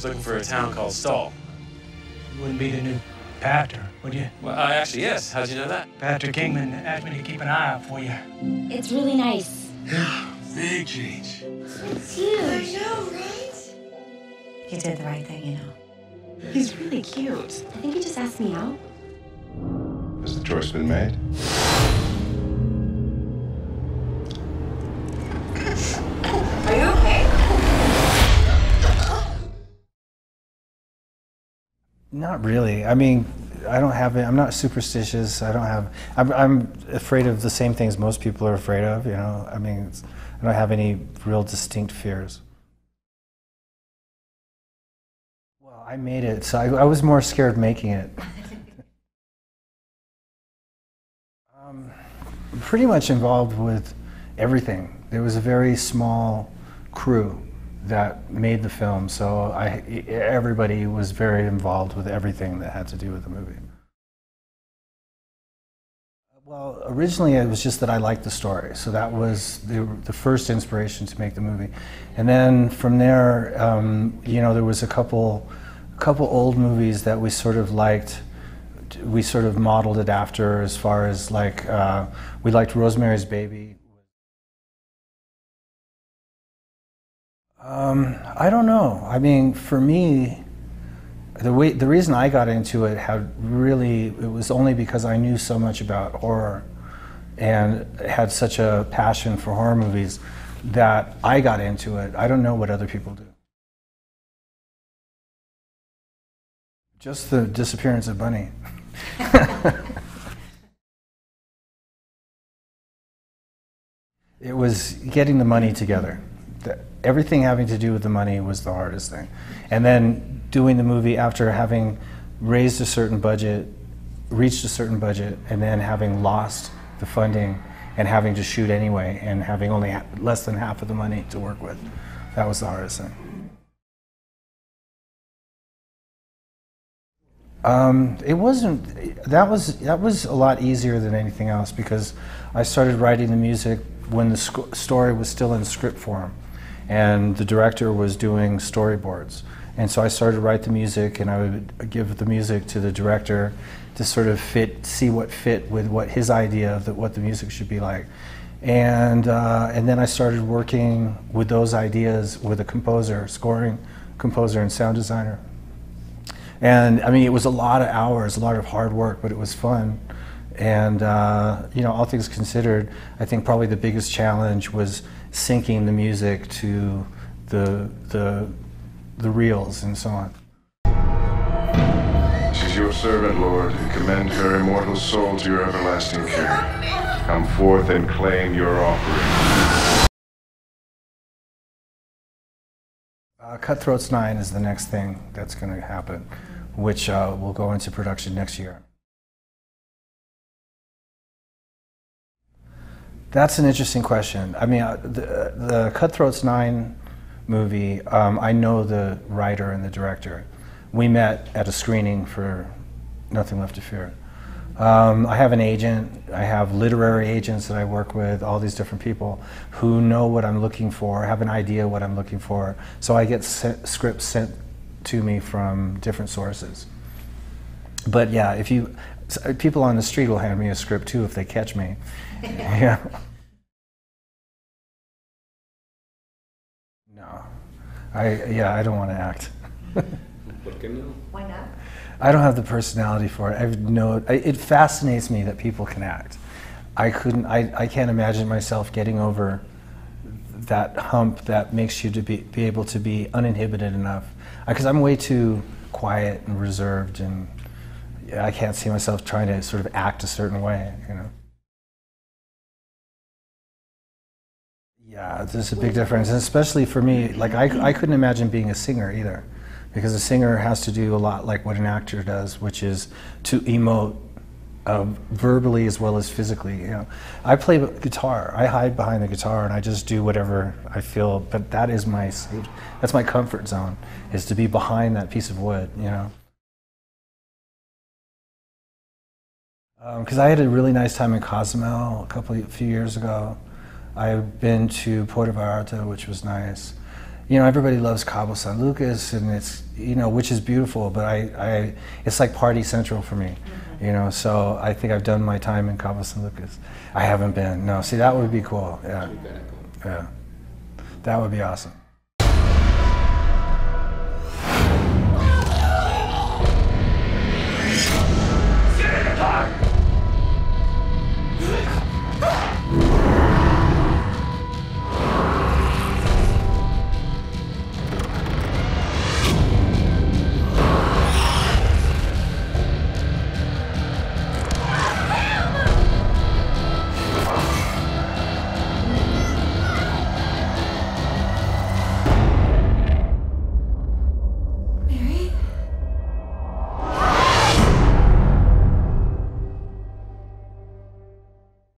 just looking for a town called Stall. You wouldn't be the new pastor, would you? Well, actually, yes. How'd you know that? Pastor Kingman asked me to keep an eye out for you. It's really nice. Big change. It's huge. I know, right? You did the right thing, you know. He's really cute. I think he just asked me out. Has the choice been made? Are you okay? Not really. I mean, I don't have it. I'm not superstitious. I don't have. I'm afraid of the same things most people are afraid of. You know. I mean, I don't have any real distinct fears. Well, I made it, so I was more scared making it. Pretty much involved with everything. There was a very small crew that made the film, so everybody was very involved with everything that had to do with the movie. Well, originally it was just that I liked the story, so that was the first inspiration to make the movie. And then from there, you know, there was a couple old movies that we sort of liked. We sort of modeled it after, as far as like, we liked Rosemary's Baby. I don't know. I mean, for me, the reason I got into it it was only because I knew so much about horror and had such a passion for horror movies that I got into it. I don't know what other people do. Just the disappearance of Bunny. It was getting the money together. Everything having to do with the money was the hardest thing. And then doing the movie after having raised a certain budget, reached a certain budget, and then having lost the funding and having to shoot anyway and having only less than half of the money to work with. That was the hardest thing. It wasn't, that was a lot easier than anything else, because I started writing the music when the story was still in script form and the director was doing storyboards. And so I started to write the music, and I would give the music to the director to sort of see what fit with what his idea of what the music should be like. And then I started working with those ideas with a composer, scoring composer and sound designer. And I mean, it was a lot of hours, a lot of hard work, but it was fun. And you know, all things considered, I think probably the biggest challenge was syncing the music to the reels and so on. She's your servant, Lord, and commend her immortal soul to your everlasting care. Come forth and claim your offering. Cutthroats 9 is the next thing that's going to happen, which will go into production next year. That's an interesting question. I mean, the Cutthroats 9 movie, I know the writer and the director. We met at a screening for Nothing Left to Fear. I have an agent, I have literary agents that I work with, all these different people who know what I'm looking for, have an idea what I'm looking for. So I get scripts sent to me from different sources. But yeah, people on the street will hand me a script too if they catch me. Yeah. No. I don't want to act. Why not? I don't have the personality for it. It fascinates me that people can act. I can't imagine myself getting over that hump that makes you to be able to be uninhibited enough. Because I'm way too quiet and reserved, and I can't see myself trying to sort of act a certain way, you know. Yeah, there's a big difference, and especially for me, like I couldn't imagine being a singer either, because a singer has to do a lot like what an actor does, which is to emote verbally as well as physically. You know, I play guitar. I hide behind the guitar and I just do whatever I feel. But that is that's my comfort zone, is to be behind that piece of wood. You know. Because I had a really nice time in Cozumel a few years ago. I've been to Puerto Vallarta, which was nice. you know, everybody loves Cabo San Lucas, and it's, you know, which is beautiful, but it's like party central for me, you know, so I think I've done my time in Cabo San Lucas. I haven't been, no, see, that would be cool, yeah, yeah, that would be awesome.